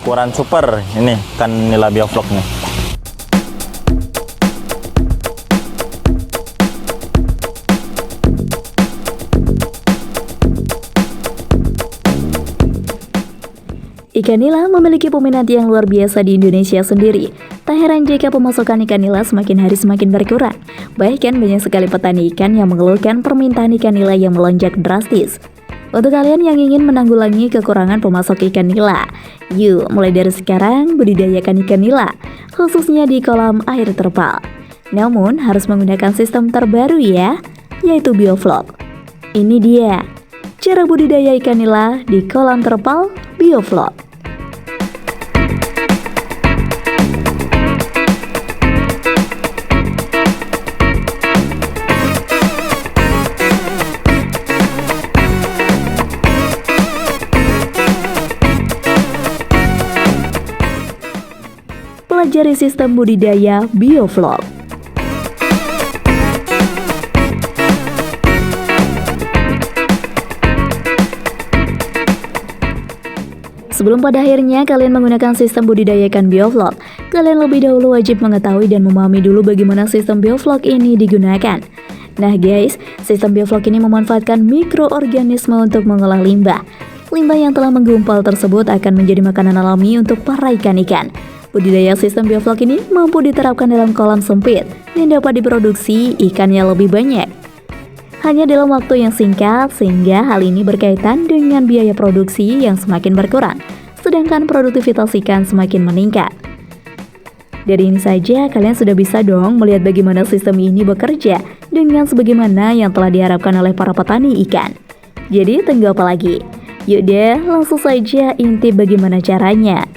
ukuran super ini ikan nila bioflok nih. Ikan nila memiliki peminat yang luar biasa di Indonesia sendiri. Tak heran jika pemasokan ikan nila semakin hari semakin berkurang. Bahkan banyak sekali petani ikan yang mengeluhkan permintaan ikan nila yang melonjak drastis. Untuk kalian yang ingin menanggulangi kekurangan pemasok ikan nila, yuk mulai dari sekarang budidayakan ikan nila, khususnya di kolam air terpal. Namun harus menggunakan sistem terbaru ya, yaitu bioflok. Ini dia cara budidaya ikan nila di kolam terpal bioflok. Pelajari sistem budidaya bioflok. Sebelum pada akhirnya kalian menggunakan sistem budidaya ikan bioflok, kalian lebih dahulu wajib mengetahui dan memahami dulu bagaimana sistem bioflok ini digunakan. Nah guys, sistem bioflok ini memanfaatkan mikroorganisme untuk mengolah limbah. Limbah yang telah menggumpal tersebut akan menjadi makanan alami untuk para ikan-ikan. Budidaya sistem bioflok ini mampu diterapkan dalam kolam sempit dan dapat diproduksi ikan yang lebih banyak. Hanya dalam waktu yang singkat, sehingga hal ini berkaitan dengan biaya produksi yang semakin berkurang, sedangkan produktivitas ikan semakin meningkat. Dari ini saja kalian sudah bisa dong melihat bagaimana sistem ini bekerja dengan sebagaimana yang telah diharapkan oleh para petani ikan. Jadi tunggu apa lagi? Yuk deh, langsung saja intip bagaimana caranya.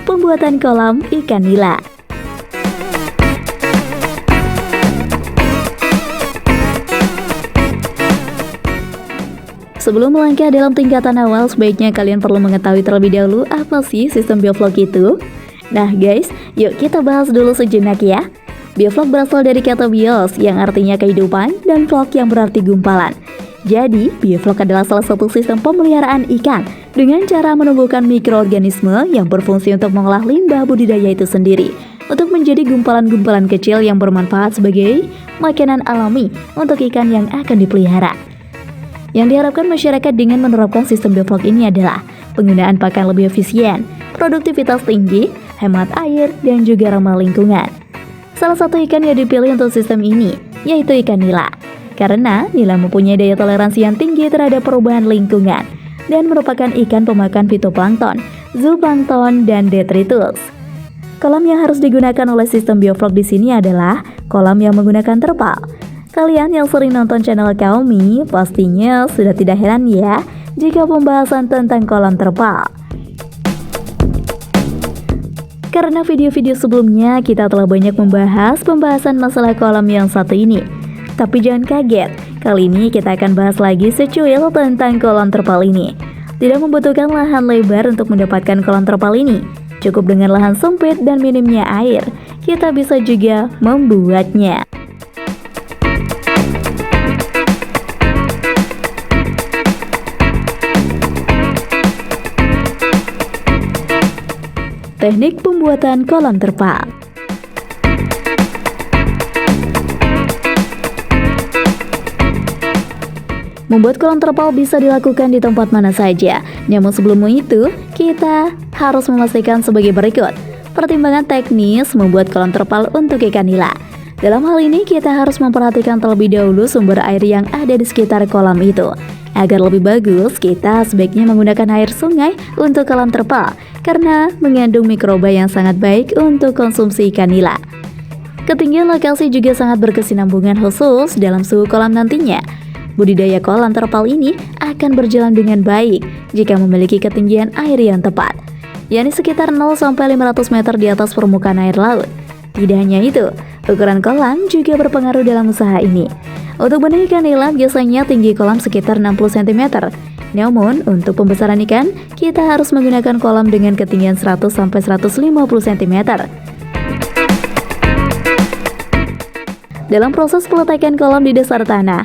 Pembuatan kolam ikan nila. Sebelum melangkah dalam tingkatan awal, sebaiknya kalian perlu mengetahui terlebih dahulu apa sih sistem bioflok itu. Nah guys, yuk kita bahas dulu sejenak ya. Bioflok berasal dari kata bios yang artinya kehidupan dan flok yang berarti gumpalan. Jadi, bioflok adalah salah satu sistem pemeliharaan ikan dengan cara menumbuhkan mikroorganisme yang berfungsi untuk mengolah limbah budidaya itu sendiri untuk menjadi gumpalan-gumpalan kecil yang bermanfaat sebagai makanan alami untuk ikan yang akan dipelihara. Yang diharapkan masyarakat dengan menerapkan sistem bioflok ini adalah penggunaan pakan lebih efisien, produktivitas tinggi, hemat air, dan juga ramah lingkungan. Salah satu ikan yang dipilih untuk sistem ini yaitu ikan nila. Karena nila mempunyai daya toleransi yang tinggi terhadap perubahan lingkungan dan merupakan ikan pemakan fitoplankton, zooplankton, dan detritus. Kolam yang harus digunakan oleh sistem bioflok di sini adalah kolam yang menggunakan terpal. Kalian yang sering nonton channel kami pastinya sudah tidak heran ya jika pembahasan tentang kolam terpal. Karena video-video sebelumnya kita telah banyak membahas pembahasan masalah kolam yang satu ini. Tapi jangan kaget, kali ini kita akan bahas lagi secuil tentang kolam terpal ini. Tidak membutuhkan lahan lebar untuk mendapatkan kolam terpal ini. Cukup dengan lahan sempit dan minimnya air, kita bisa juga membuatnya. Teknik pembuatan kolam terpal. Membuat kolam terpal bisa dilakukan di tempat mana saja. Namun sebelum itu, kita harus memastikan sebagai berikut. Pertimbangan teknis membuat kolam terpal untuk ikan nila. Dalam hal ini, kita harus memperhatikan terlebih dahulu sumber air yang ada di sekitar kolam itu. Agar lebih bagus, kita sebaiknya menggunakan air sungai untuk kolam terpal karena mengandung mikroba yang sangat baik untuk konsumsi ikan nila. Ketinggian lokasi juga sangat berkesinambungan khusus dalam suhu kolam nantinya. Budidaya kolam terpal ini akan berjalan dengan baik jika memiliki ketinggian air yang tepat, yakni sekitar 0-500 meter di atas permukaan air laut. Tidak hanya itu, ukuran kolam juga berpengaruh dalam usaha ini. Untuk benih ikan nila biasanya tinggi kolam sekitar 60 cm. Namun, untuk pembesaran ikan, kita harus menggunakan kolam dengan ketinggian 100-150 cm. Dalam proses peletakan kolam di dasar tanah,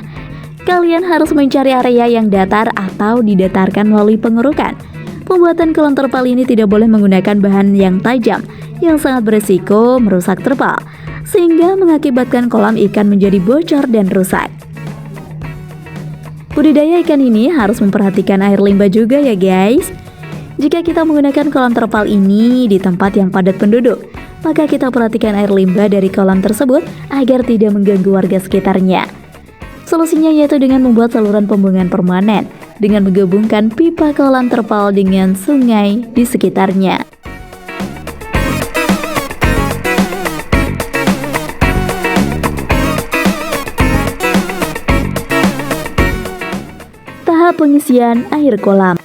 kalian harus mencari area yang datar atau didatarkan melalui pengerukan. Pembuatan kolam terpal ini tidak boleh menggunakan bahan yang tajam, yang sangat berisiko merusak terpal, sehingga mengakibatkan kolam ikan menjadi bocor dan rusak. Budidaya ikan ini harus memperhatikan air limbah juga ya guys. Jika kita menggunakan kolam terpal ini di tempat yang padat penduduk, maka kita perhatikan air limbah dari kolam tersebut agar tidak mengganggu warga sekitarnya. Solusinya yaitu dengan membuat saluran pembuangan permanen dengan menggabungkan pipa kolam terpal dengan sungai di sekitarnya. Tahap pengisian air kolam.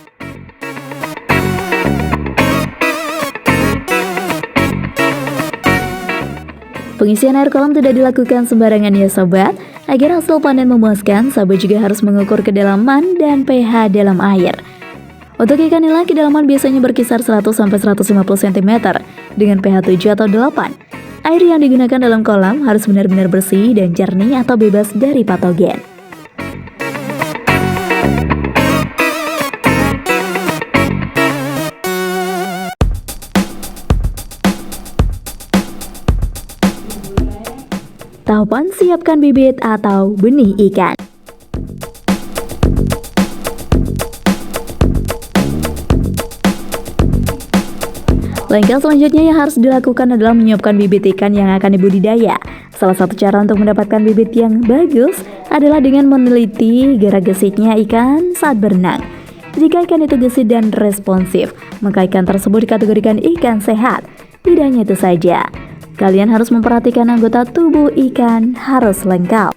Pengisian air kolam tidak dilakukan sembarangan ya sobat. Agar hasil panen memuaskan, sahabat juga harus mengukur kedalaman dan pH dalam air. Untuk ikan nila, kedalaman biasanya berkisar 100-150 cm dengan pH 7 atau 8. Air yang digunakan dalam kolam harus benar-benar bersih dan jernih atau bebas dari patogen. Tahapan siapkan bibit atau benih ikan. Langkah selanjutnya yang harus dilakukan adalah menyiapkan bibit ikan yang akan dibudidaya. Salah satu cara untuk mendapatkan bibit yang bagus adalah dengan meneliti gerak gesitnya ikan saat berenang. Jika ikan itu gesit dan responsif, maka ikan tersebut dikategorikan ikan sehat. Tidak hanya itu saja, kalian harus memperhatikan anggota tubuh ikan harus lengkap.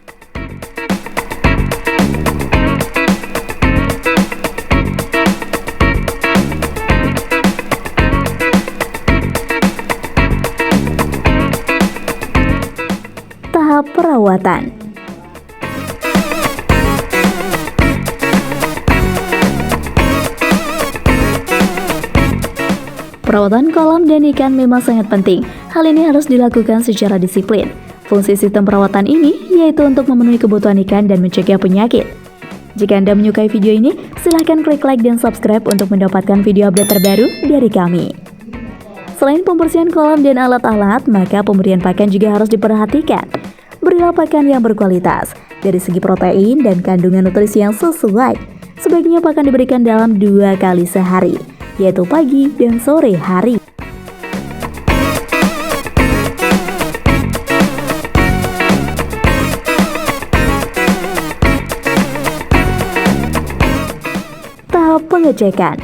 Tahap perawatan. Perawatan kolam dan ikan memang sangat penting. Hal ini harus dilakukan secara disiplin. Fungsi sistem perawatan ini yaitu untuk memenuhi kebutuhan ikan dan mencegah penyakit. Jika Anda menyukai video ini, silahkan klik like dan subscribe untuk mendapatkan video update terbaru dari kami. Selain pembersihan kolam dan alat-alat, maka pemberian pakan juga harus diperhatikan. Berilah pakan yang berkualitas dari segi protein dan kandungan nutrisi yang sesuai. Sebaiknya pakan diberikan dalam 2 kali sehari, yaitu pagi dan sore hari. Tahap pengecekan.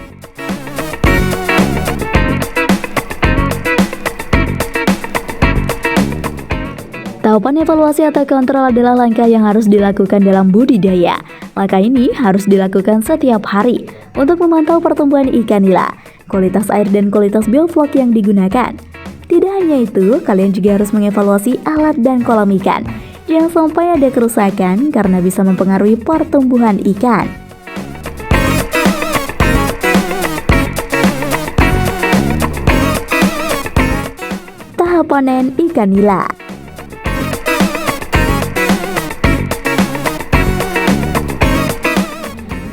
Tahapan evaluasi atau kontrol adalah langkah yang harus dilakukan dalam budidaya. Langkah ini harus dilakukan setiap hari untuk memantau pertumbuhan ikan nila, kualitas air dan kualitas bioflok yang digunakan. Tidak hanya itu, kalian juga harus mengevaluasi alat dan kolam ikan. Jangan sampai ada kerusakan karena bisa mempengaruhi pertumbuhan ikan. Tahap panen ikan nila.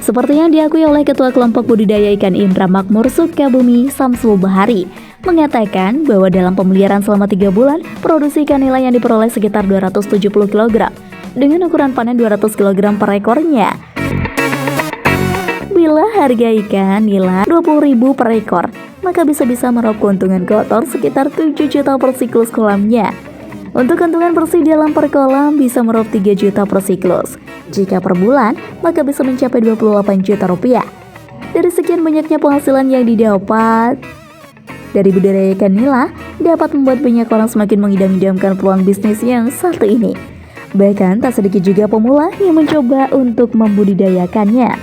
Seperti yang diakui oleh Ketua Kelompok Budidaya Ikan Indra Makmur Sukabumi, Samsul Bahari, mengatakan bahwa dalam pemeliharaan selama 3 bulan, produksi ikan nila yang diperoleh sekitar 270 kg, dengan ukuran panen 200 kg per ekornya. Bila harga ikan nila 20.000 per ekor, maka bisa-bisa meraup keuntungan kotor sekitar 7 juta per siklus kolamnya. Untuk keuntungan bersih dalam per kolam bisa meraup 3 juta per siklus. Jika per bulan, maka bisa mencapai 28 juta rupiah. Dari sekian banyaknya penghasilan yang didapat dari budidaya ikan nila, dapat membuat banyak orang semakin mengidam-idamkan peluang bisnis yang satu ini. Bahkan tak sedikit juga pemula yang mencoba untuk membudidayakannya.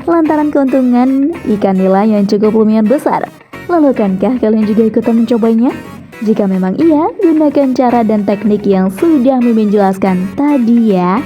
Lantaran keuntungan ikan nila yang cukup lumayan besar, lalu akankah kalian juga ikutan mencobanya? Jika memang iya, gunakan cara dan teknik yang sudah Mimin jelaskan tadi ya.